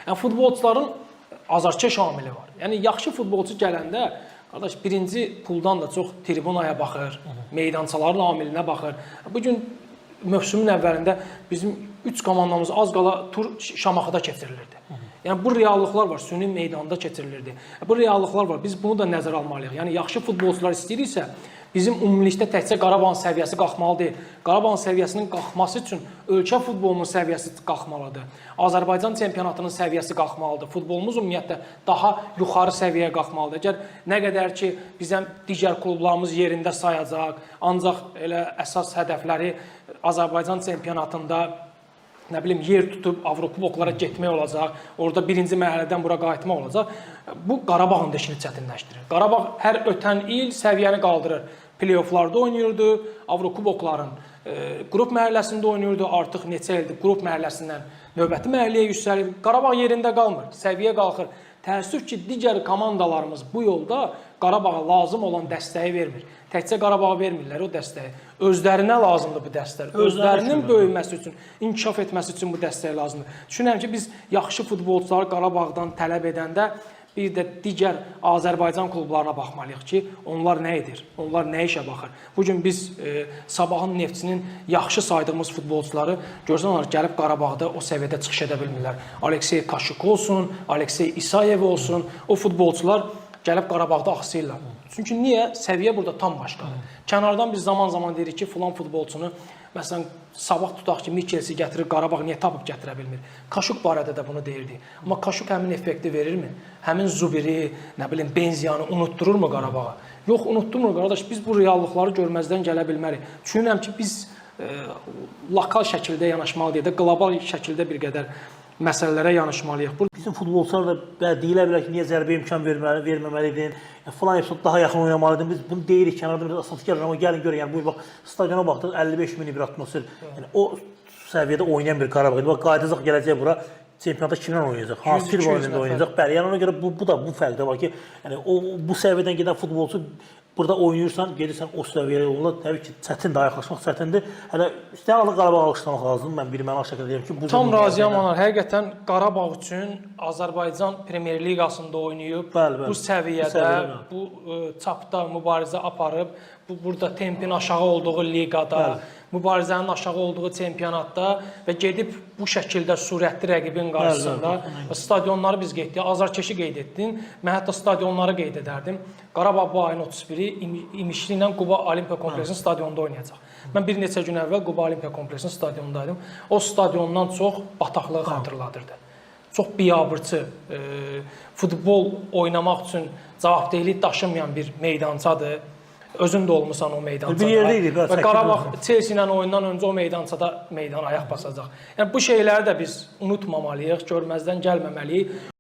Yəni futbolçuların azarkeş amili var. Yəni yaxşı futbolçu gələndə qardaş birinci puldan da çox tribunaya baxır, meydançaların amilinə baxır. Bu gün mövsümün əvvəlində bizim 3 komandamız az qala tur Şamaxıda keçirilirdi. Yəni bu reallıqlar var, süni meydanda keçirilirdi. Bu reallıqlar var. Biz bunu da nəzərə almalıyıq. Yəni yaxşı futbolçular istəyiriksə, bizim ümumilikdə təkcə Qarabağın səviyyəsi qalxmalı deyil. Qarabağın səviyyəsinin qalxması üçün ölkə futbolunun səviyyəsi qalxmalıdır. Azərbaycan çempionatının səviyyəsi qalxmalıdır. Futbolumuz ümumiyyətlə daha yuxarı səviyyəyə qalxmalıdır. Əgər nə qədər ki bizə digər klublarımız yerində sayacaq, ancaq elə əsas hədəfləri Azərbaycan çempionatında nə bilim yer tutub Avrokuboklara getmək olacaq, orada birinci mərhələdən bura qayıtmaq olacaq. Bu Qarabağın da işini çətinləşdirir. Qarabağ hər ötən il səviyyəni qaldırır. Play-offlarda oynayırdı, Avrokubokların qrup mərhələsində oynayırdı, artıq neçə ildir qrup mərhələsindən növbəti mərhələyə yüksəlir. Qarabağ yerində qalmır, səviyyə qalxır. Təəssüf ki, digər komandalarımız bu yolda Qarabağa lazım olan dəstəyi vermir. Təkcə Qarabağa vermirlər o dəstəyi. Özlərinə lazımdır bu dəstək. Özlərinin böyüməsi üçün, inkişaf etməsi üçün bu dəstək lazımdır. Düşünürəm ki, biz yaxşı futbolçuları Qarabağdan tələb edəndə bir də digər Azərbaycan klublarına baxmalıyıq ki, onlar nə edir? Onlar nə işə baxır? Bugün biz Sabahın Neftçinin yaxşı saydığımız futbolçuları görsən onlar gəlib Qarabağda o səviyyədə çıxış edə bilmirlər. Aleksey Kaşuk olsun, Aleksey İsayev olsun, o futbolçular gəlib Qarabağda axsayırlar. Çünki niyə? Səviyyə burada tam başqadır. Kənardan biz zaman-zaman deyirik ki, filan futbolçunu, məsələn, Sabah tutaq ki, Mikelsi gətirir, Qarabağ niyə tapıb gətirə bilmir? Kaşuk barədə də bunu deyirdik. Amma Kaşuk həmin effekti verirmi? Həmin Zubiri, nə bilim, Benziyanı unuttururmu Qarabağa? Yox, unutturmur qardaş. Biz bu reallıqları görməzdən gələ bilmərik. Düşünürəm ki, biz lokal şəkildə yanaşmalıyıq da, qlobal şəkildə bir qədər məsələlərə yanaşmalıyıq. Bizim futbolçular da deyilə bilər ki, niyə zərbə imkan verməməliydin, falan epizod daha yaxın oynamalıydın. Biz bunu deyirik, kənarda biraz asas gəlir, amma gəlin görün, yəni bu bax stadiona baxdıq, 55 min bir atmosfer. Yəni o səviyyədə oynayan bir Qarabağ. Bax qayıdacaq, gələcək bura. Çempionatda kimlə oynayacaq? Hansı bir oyunda oynayacaq? Bəli, yəni ona görə bu da bu fərqdə var ki, yəni o bu səviyyədən gedən futbolçu burada oynayırsan, gedirsən o səviyyəyə yolla, təbii ki, çətindir, ayaqlaşmaq çətindir. Hələ istəyən Qarabağ alışlamaq lazımdır. Mən birmənalı şəkildə deyirəm ki, bu tam razıyam ona. Həqiqətən Qarabağ üçün Azərbaycan Premyer Liqasında oynayıb, bu səviyyədə, bu çapda mübarizə aparıb, burada tempin aşağı olduğu liqada, mübarizənin aşağı olduğu çempionatda və gedib bu şəkildə sürətli rəqibin qarşısında stadionları biz qeyd etdik, azarkeşi qeyd etdin. Mən hətta stadionları qeyd edərdim. Qarabağ bu ayın 31-i İmişli ilə Quba Olimpiya kompleksinin stadionunda oynayacaq. Mən bir neçə gün əvvəl Quba Olimpiya kompleksinin stadionundaydım. O stadiondan çox bataqlığı xatırladırdı. Çox biabırçı, futbol oynamaq üçün cavabdehlik daşımayan bir meydançadır. Özün də olmusan o meydançada. Bir yerdə idi. Və Qarabağ Chelsea ilə oyundan öncə o meydançada ayaq basacaq. Yəni bu şeyləri də biz unutmamalıyıq, görməzdən gəlməməliyik.